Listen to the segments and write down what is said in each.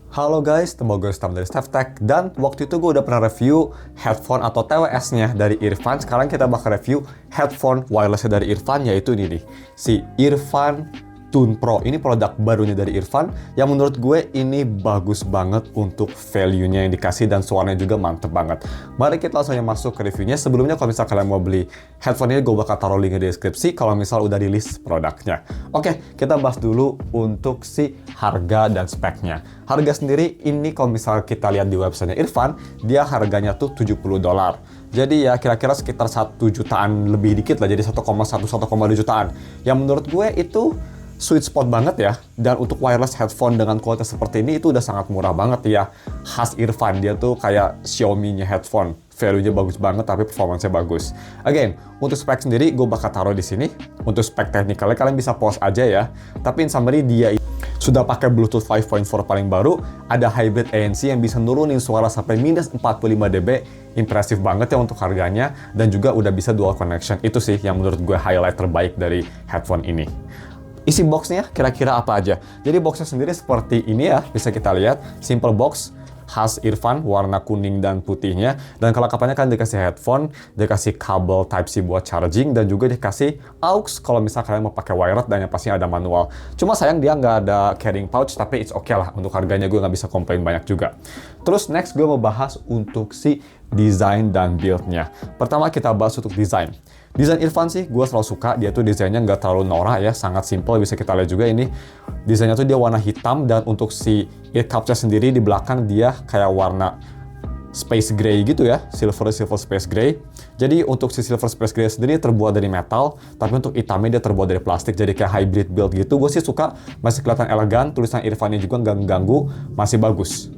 Halo guys, temu gue Stam dari StefTech. Dan waktu itu gue udah pernah review headphone atau TWS-nya dari Earfun. Sekarang kita bakal review headphone wireless-nya dari Earfun, yaitu ini nih, si Earfun Tune Pro. Ini produk barunya dari Earfun yang menurut gue ini bagus banget untuk value-nya yang dikasih dan suaranya juga mantep banget. Mari kita langsung masuk ke reviewnya. Sebelumnya kalau misal kalian mau beli headphone ini, gue bakal taruh linknya di deskripsi kalau misal udah di list produknya. Oke, kita bahas dulu untuk si harga dan speknya. Harga sendiri ini kalau misal kita lihat di websitenya Earfun, dia harganya tuh $70. Jadi ya kira-kira sekitar 1 jutaan lebih dikit lah, jadi 1,1-1,2 jutaan. Yang menurut gue itu sweet spot banget ya. Dan untuk wireless headphone dengan kualitas seperti ini itu udah sangat murah banget ya. Khas Earfun, dia tuh kayak Xiaomi-nya headphone. Value-nya bagus banget tapi performance-nya bagus. Again, untuk spek sendiri gue bakal taruh di sini. Untuk spek teknikalnya kalian bisa pause aja ya. Tapi in summary dia sudah pakai Bluetooth 5.4 paling baru, ada hybrid ANC yang bisa nurunin suara sampai minus 45 dB. Impresif banget ya untuk harganya, dan juga udah bisa dual connection. Itu sih yang menurut gue highlight terbaik dari headphone ini. Isi boxnya kira-kira apa aja? Jadi boxnya sendiri seperti ini ya, bisa kita lihat. Simple box, khas Earfun, warna kuning dan putihnya. Dan kelengkapannya kan dikasih headphone, dikasih kabel Type-C buat charging, dan juga dikasih aux kalau misalnya kalian mau pakai wireless, dan yang pastinya ada manual. Cuma sayang dia nggak ada carrying pouch, tapi it's okay lah. Untuk harganya gue nggak bisa komplain banyak juga. Terus next gue mau bahas untuk si desain dan build-nya. Pertama kita bahas untuk desain. Desain Earfun sih gue selalu suka, dia tuh desainnya nggak terlalu norak ya, sangat simple. Bisa kita lihat juga ini desainnya tuh dia warna hitam, dan untuk si ear cups-nya sendiri di belakang dia kayak warna space gray gitu ya, silver space gray. Jadi untuk si silver space gray sendiri terbuat dari metal, tapi untuk hitamnya dia terbuat dari plastik, jadi kayak hybrid build gitu. Gue sih suka, masih kelihatan elegan, tulisan Earfun-nya juga nggak mengganggu, masih bagus.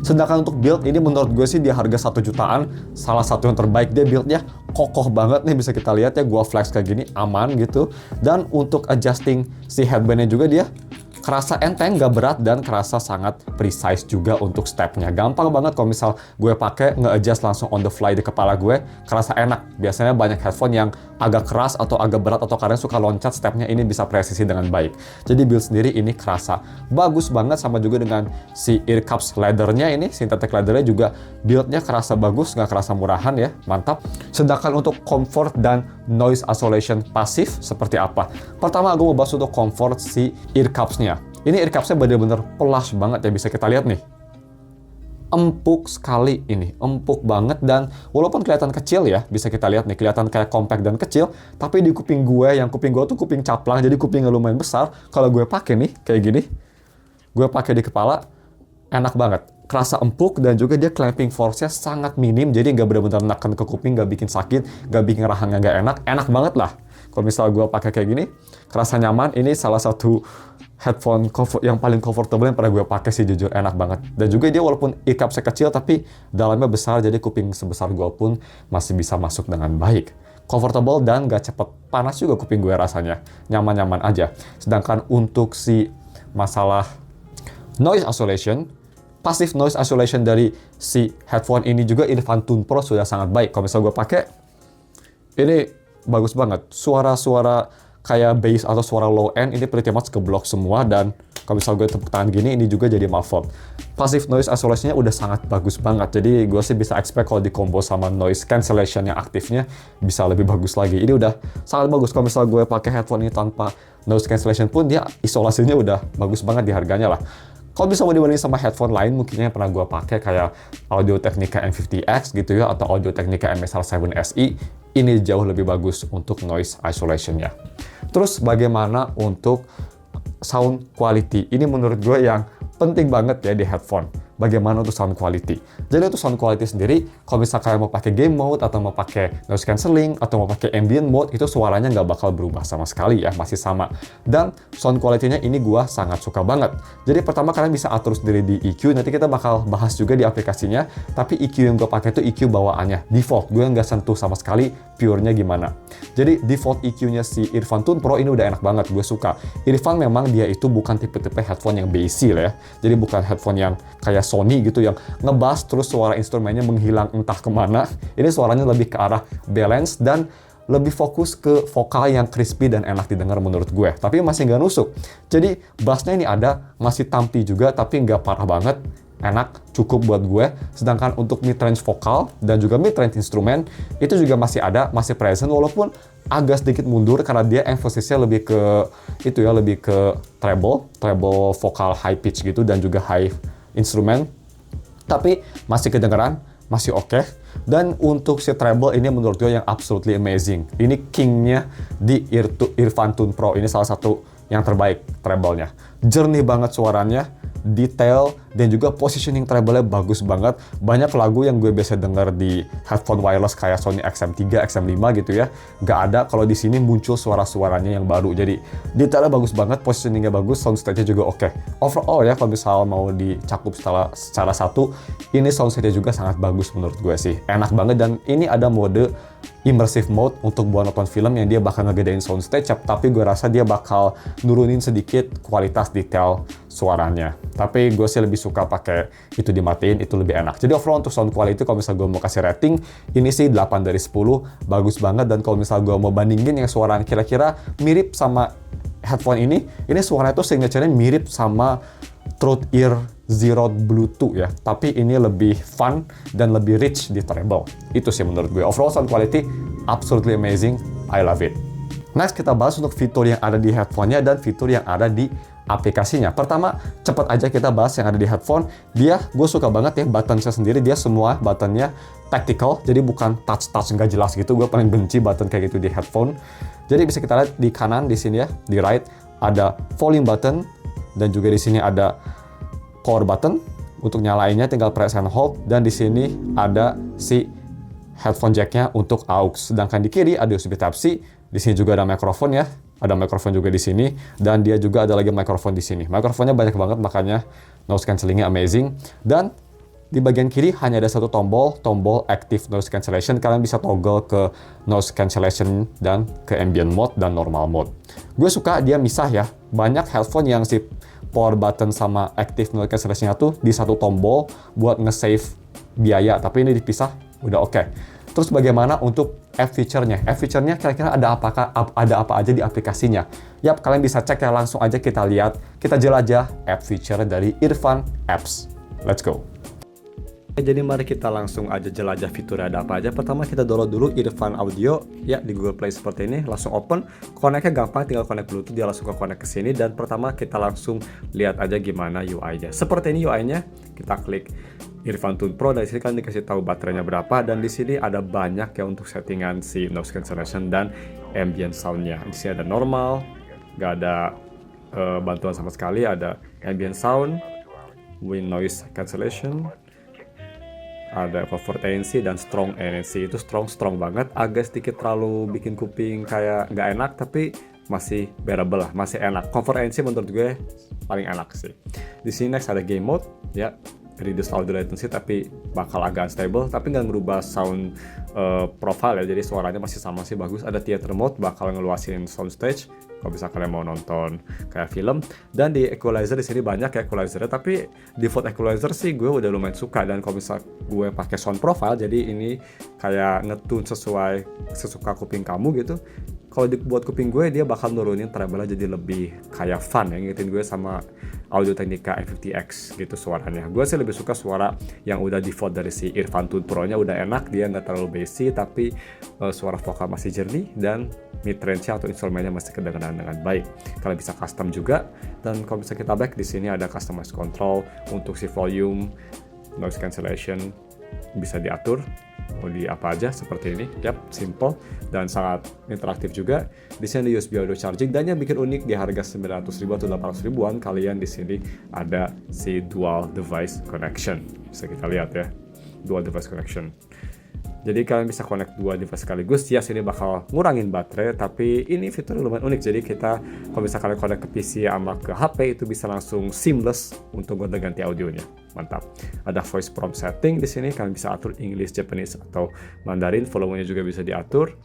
Sedangkan untuk build ini menurut gue sih di harga 1 jutaan, salah satu yang terbaik. Dia buildnya kokoh banget nih, bisa kita lihat ya, gue flex kayak gini aman gitu. Dan untuk adjusting si headbandnya juga dia kerasa enteng, gak berat, dan kerasa sangat precise juga untuk stepnya. Gampang banget kalau misal gue pakai nge-adjust langsung on the fly di kepala gue, kerasa enak. Biasanya banyak headphone yang agak keras atau agak berat atau kalian suka loncat stepnya, ini bisa presisi dengan baik. Jadi build sendiri ini kerasa bagus banget, sama juga dengan si ear cups leathernya ini, synthetic leathernya juga buildnya kerasa bagus, nggak kerasa murahan ya, mantap. Sedangkan untuk comfort dan noise isolation pasif seperti apa? Pertama gue mau bahas untuk comfort si ear cups-nya. Ini ear cups-nya bener-bener pelas banget ya, bisa kita lihat nih. Empuk sekali ini, empuk banget, dan walaupun kelihatan kecil ya, bisa kita lihat nih, kelihatan kayak compact dan kecil, tapi di kuping gue, yang kuping gue tuh kuping caplang, jadi kupingnya lumayan besar. Kalau gue pakai nih, kayak gini, gue pakai di kepala, enak banget. Kerasa empuk, dan juga dia clamping force-nya sangat minim, jadi nggak benar-benar neken ke kuping, nggak bikin sakit, nggak bikin rahangnya nggak enak, enak banget lah. Kalau misal gue pakai kayak gini, kerasa nyaman. Ini salah satu headphone yang paling comfortable yang pernah gue pakai sih, jujur enak banget. Dan juga dia walaupun ear cups-nya kecil, tapi dalamnya besar, jadi kuping sebesar gue pun masih bisa masuk dengan baik. Comfortable dan gak cepet panas juga kuping gue rasanya, nyaman-nyaman aja. Sedangkan untuk si masalah noise isolation, passive noise isolation dari si headphone ini juga Earfun Tune Pro sudah sangat baik. Kalau misal gue pakai, ini bagus banget. Suara-suara kayak bass atau suara low end ini pretty much keblok semua, dan kalau misal gue tepuk tangan gini, ini juga jadi muffled. Passive noise isolation-nya udah sangat bagus banget, jadi gue sih bisa expect kalau di combo sama noise cancellation yang aktifnya bisa lebih bagus lagi. Ini udah sangat bagus. Kalau misal gue pakai headphone ini tanpa noise cancellation pun, dia isolasinya udah bagus banget di harganya lah. Kalau bisa mau dibandingin sama headphone lain mungkin yang pernah gue pakai kayak Audio Technica M50X gitu ya, atau Audio Technica MSR7 SE, ini jauh lebih bagus untuk noise isolation-nya. Terus bagaimana untuk sound quality? Ini menurut gue yang penting banget ya di headphone. Bagaimana untuk sound quality? Jadi untuk sound quality sendiri, kalau misalnya kalian mau pakai game mode, atau mau pakai noise cancelling, atau mau pakai ambient mode, itu suaranya nggak bakal berubah sama sekali ya, masih sama. Dan sound quality-nya ini gue sangat suka banget. Jadi pertama kalian bisa atur sendiri di EQ, nanti kita bakal bahas juga di aplikasinya, tapi EQ yang gue pakai itu EQ bawaannya, default. Gue nggak sentuh sama sekali pure-nya gimana. Jadi default EQ-nya si Earfun Tune Pro ini udah enak banget, gue suka. Earfun memang dia itu bukan tipe-tipe headphone yang bassy lah ya, jadi bukan headphone yang kayak Sony gitu yang ngebass terus suara instrumennya menghilang entah kemana. Ini suaranya lebih ke arah balance dan lebih fokus ke vokal yang crispy dan enak didengar menurut gue. Tapi masih nggak nusuk. Jadi bassnya ini ada, masih tampi juga, tapi nggak parah banget. Enak, cukup buat gue. Sedangkan untuk mid-range vokal dan juga mid-range instrumen, itu juga masih ada, masih present, walaupun agak sedikit mundur karena dia emphasisnya lebih ke itu ya, lebih ke treble vokal high pitch gitu dan juga high instrumen. Tapi masih kedengeran, masih oke. Dan untuk si treble ini menurut gue yang absolutely amazing. Ini kingnya di Irfan Tune Pro. Ini salah satu yang terbaik treble-nya. Jernih banget suaranya, detail, dan juga positioning treble-nya bagus banget. Banyak lagu yang gue biasa denger di headphone wireless kayak Sony XM3, XM5 gitu ya, gak ada. Kalau di sini muncul suara-suaranya yang baru. Jadi detailnya bagus banget, positioningnya bagus, soundstage-nya juga oke. Overall ya, kalau misal mau dicakup secara satu, ini soundstage-nya juga sangat bagus menurut gue sih. Enak banget, dan ini ada mode immersive mode untuk buat nonton film yang dia bakal ngegedein soundstage, tapi gue rasa dia bakal nurunin sedikit kualitas detail suaranya. Tapi gue sih lebih suka pakai itu dimatiin, itu lebih enak. Jadi overall untuk sound quality, kalau misalnya gue mau kasih rating, ini sih 8 dari 10, bagus banget. Dan kalau misalnya gue mau bandingin yang suaranya kira-kira mirip sama headphone ini suaranya tuh signature-nya mirip sama True Ear Zero Bluetooth ya, tapi ini lebih fun dan lebih rich di treble. Itu sih menurut gue. Overall sound quality absolutely amazing, I love it. Next kita bahas untuk fitur yang ada di headphone-nya dan fitur yang ada di aplikasinya. Pertama, cepat aja kita bahas yang ada di headphone. Gue suka banget ya button-nya sendiri, dia semua button-nya tactical, jadi bukan touch nggak jelas gitu. Gue paling benci button kayak gitu di headphone. Jadi bisa kita lihat di kanan di sini ya, di right ada volume button, dan juga di sini ada power button. Untuk nyalainnya tinggal press and hold, dan di sini ada si headphone jack-nya untuk aux. Sedangkan di kiri ada USB Type-C, di sini juga ada mikrofon ya. Ada mikrofon juga di sini, dan dia juga ada lagi mikrofon di sini. Mikrofonnya banyak banget, makanya noise cancellingnya amazing. Dan di bagian kiri hanya ada satu tombol active noise cancellation. Kalian bisa toggle ke noise cancellation dan ke ambient mode dan normal mode. Gue suka dia misah ya. Banyak headphone yang si power button sama active noise cancellation-nya tuh di satu tombol buat nge-save biaya, tapi ini dipisah, udah oke. Terus bagaimana untuk app feature-nya? App feature-nya kira-kira ada apa aja di aplikasinya? Yap, kalian bisa cek ya, langsung aja kita lihat, kita jelajah app feature dari Irfan Apps. Let's go! Jadi mari kita langsung aja jelajah fiturnya ada apa aja. Pertama kita download dulu Irfan Audio ya di Google Play seperti ini, langsung open. Connect-nya gampang, tinggal connect Bluetooth, dia langsung ke connect ke sini. Dan pertama kita langsung lihat aja gimana UI-nya. Seperti ini UI-nya, kita klik Irfan Tune Pro. Dari sini kalian dikasih tahu baterainya berapa, dan di sini ada banyak ya untuk settingan si noise cancellation dan ambient sound-nya. Di sini ada normal, nggak ada bantuan sama sekali, ada ambient sound, wind noise cancellation, ada comfort ANC dan strong ANC. Itu strong banget, agak sedikit terlalu bikin kuping kayak nggak enak, tapi masih bearable lah, masih enak. Comfort ANC menurut gue paling enak sih. Di sini next ada game mode ya, reduce audio latency, tapi bakal agak unstable, tapi nggak ngerubah sound profile ya, jadi suaranya masih sama sih, bagus. Ada theater mode, bakal ngeluasin soundstage kalau bisa kalian mau nonton kayak film. Dan di equalizer di sini banyak ya equalizernya, tapi default equalizer sih gue udah lumayan suka. Dan kalau bisa gue pakai sound profile, jadi ini kayak ngetune sesuai sesuka kuping kamu gitu. Kalau buat kuping gue, dia bakal nurunin treble-nya jadi lebih kayak fun ya, ngingetin gue sama Audio Technica A50X gitu suaranya. Gue sih lebih suka suara yang udah default dari si Irfan Tune Pro-nya, udah enak, dia nggak terlalu bassy, tapi suara vokal masih jernih, dan mid-range-nya atau instrumennya masih kedengaran dengan baik. Kalian bisa custom juga, dan kalau bisa kita back, di sini ada customize control untuk si volume, noise cancellation, bisa diatur mau di apa aja seperti ini. Yap, simple dan sangat interaktif juga. Di sini ada USB audio charging, dan yang bikin unik di harga 900.000 atau 800.000-an, kalian di sini ada si dual device connection. Bisa kita lihat ya, dual device connection. Jadi kalian bisa connect dua device sekaligus. Ya, sini bakal ngurangin baterai, tapi ini fitur lumayan unik. Jadi kita kalau bisa kalian connect ke PC sama ke HP, itu bisa langsung seamless untuk gonta-ganti audionya. Mantap. Ada voice prompt setting di sini, kalian bisa atur English, Japanese atau Mandarin. Volumenya juga bisa diatur.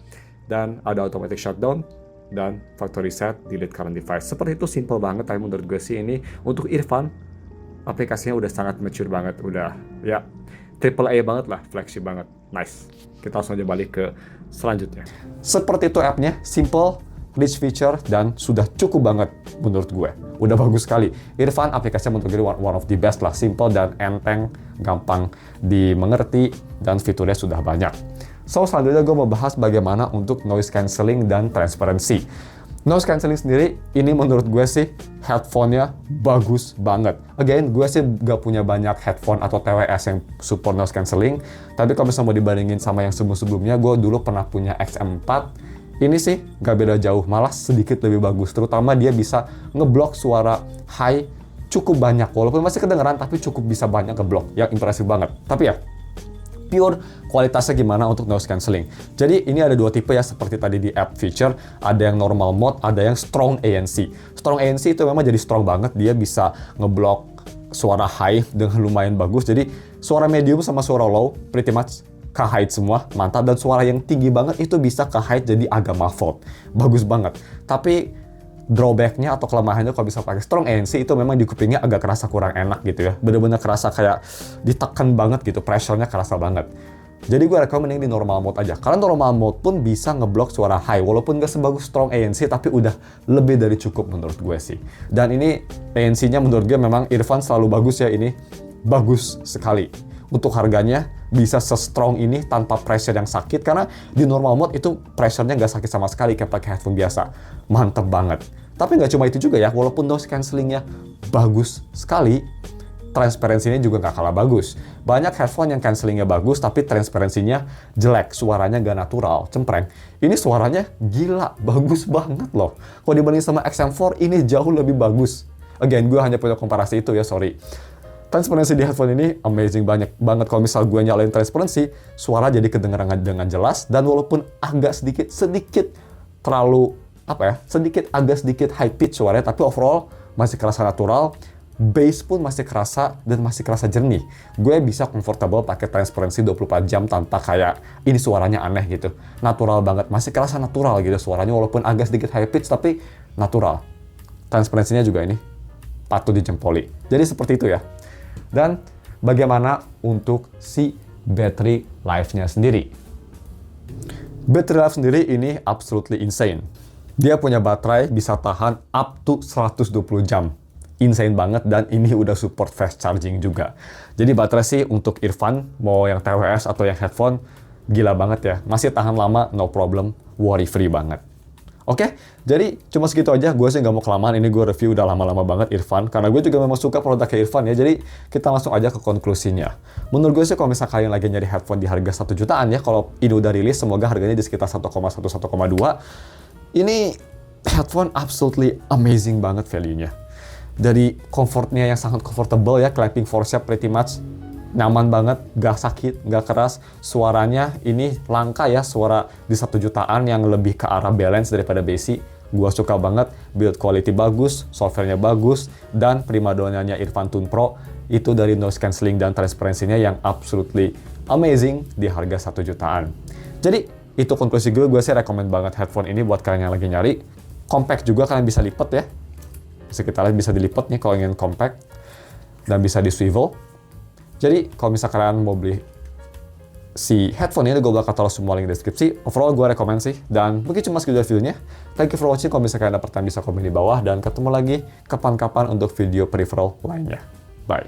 Dan ada automatic shutdown dan factory reset, delete current device. Seperti itu, simple banget. Tapi menurut gue sih ini untuk Irfan, aplikasinya udah sangat mature banget. Udah ya AAA banget lah, flagship banget. Nice. Kita langsung aja balik ke selanjutnya. Seperti itu appnya, simple, rich feature, dan sudah cukup banget menurut gue. Udah bagus sekali. Earphone aplikasinya menurut gue one of the best lah, simple dan enteng, gampang dimengerti, dan fiturnya sudah banyak. So, selanjutnya gue mau bahas bagaimana untuk noise cancelling dan transparency. Noise cancelling sendiri, ini menurut gue sih headphone-nya bagus banget. Again, gue sih gak punya banyak headphone atau TWS yang support noise cancelling, tapi kalau misalnya mau dibandingin sama yang sebelum-sebelumnya, gue dulu pernah punya XM4. Ini sih gak beda jauh, malah sedikit lebih bagus. Terutama dia bisa ngeblok suara high cukup banyak. Walaupun masih kedengeran, tapi cukup bisa banyak ngeblok. Yang impresif banget. Tapi ya, pure kualitasnya gimana untuk noise cancelling. Jadi ini ada dua tipe ya, seperti tadi di app feature, ada yang normal mode, ada yang strong ANC. Strong ANC itu memang jadi strong banget, dia bisa ngeblok suara high dengan lumayan bagus. Jadi suara medium sama suara low pretty much ke-hide semua, mantap. Dan suara yang tinggi banget itu bisa ke-hide jadi agak muffled. Bagus banget. Tapi drawback-nya atau kelemahannya kalau bisa pakai strong ANC itu memang di kupingnya agak kerasa kurang enak gitu ya. Bener-bener kerasa kayak ditekan banget gitu, pressure-nya kerasa banget. Jadi gue rekomendasi di normal mode aja. Karena normal mode pun bisa ngeblok suara high, walaupun gak sebagus strong ANC, tapi udah lebih dari cukup menurut gue sih. Dan ini ANC-nya menurut gue memang Earphone selalu bagus ya, ini bagus sekali. Untuk harganya bisa se-strong ini tanpa pressure yang sakit, karena di normal mode itu pressure-nya nggak sakit sama sekali kayak pakai headphone biasa. Mantep banget. Tapi nggak cuma itu juga ya, walaupun noise cancellingnya bagus sekali, transparansinya juga nggak kalah bagus. Banyak headphone yang cancellingnya bagus, tapi transparansinya jelek, suaranya nggak natural, cempreng. Ini suaranya gila, bagus banget loh. Kalau dibanding sama XM4, ini jauh lebih bagus. Again, gue hanya punya komparasi itu ya, sorry. Transparansi di headphone ini amazing banget. Kalau misal gue nyalain transparansi, suara jadi kedengaran dengan jelas, dan walaupun agak sedikit terlalu agak sedikit high pitch suaranya, tapi overall masih kerasa natural. Bass pun masih kerasa dan masih kerasa jernih. Gue bisa comfortable pakai transparansi 24 jam tanpa kayak ini suaranya aneh gitu. Natural banget, masih kerasa natural gitu suaranya, walaupun agak sedikit high pitch tapi natural. Transparansinya juga ini patut dijempoli. Jadi seperti itu ya. Dan bagaimana untuk si battery life-nya sendiri? Battery life sendiri ini absolutely insane. Dia punya baterai bisa tahan up to 120 jam. Insane banget, dan ini udah support fast charging juga. Jadi baterai sih untuk earphone, mau yang TWS atau yang headphone, gila banget ya. Masih tahan lama, no problem, worry free banget. Oke, jadi cuma segitu aja. Gue sih nggak mau kelamaan, ini gue review udah lama-lama banget earphone, karena gue juga memang suka produk kayak earphone ya. Jadi kita langsung aja ke konklusinya. Menurut gue sih kalau misalnya kalian lagi nyari headphone di harga 1 jutaan ya, kalau ini udah rilis, semoga harganya di sekitar 1,1-1,2. Ini headphone absolutely amazing banget value-nya. Dari comfortnya yang sangat comfortable ya, clamping force-nya pretty much nyaman banget, gak sakit, gak keras. Suaranya ini langka ya, suara di 1 jutaan yang lebih ke arah balance daripada basic. Gua suka banget, build quality bagus, software-nya bagus, dan primadonanya Earphone Tune Pro itu dari noise cancelling dan transparansinya yang absolutely amazing di harga 1 jutaan. Jadi itu konklusi gue sih rekomend banget headphone ini buat kalian yang lagi nyari. Compact juga, kalian bisa lipat ya. Sekitarnya bisa dilipat nih kalau ingin compact, dan bisa di swivel. Jadi kalau misalnya kalian mau beli si headphone ini, gue bakal taruh semua link di deskripsi. Overall gue rekomend sih, dan mungkin cuma segitu reviewnya. Thank you for watching. Kalau misalnya kalian ada pertanyaan bisa komen di bawah, dan ketemu lagi kapan-kapan untuk video peripheral lainnya. Bye.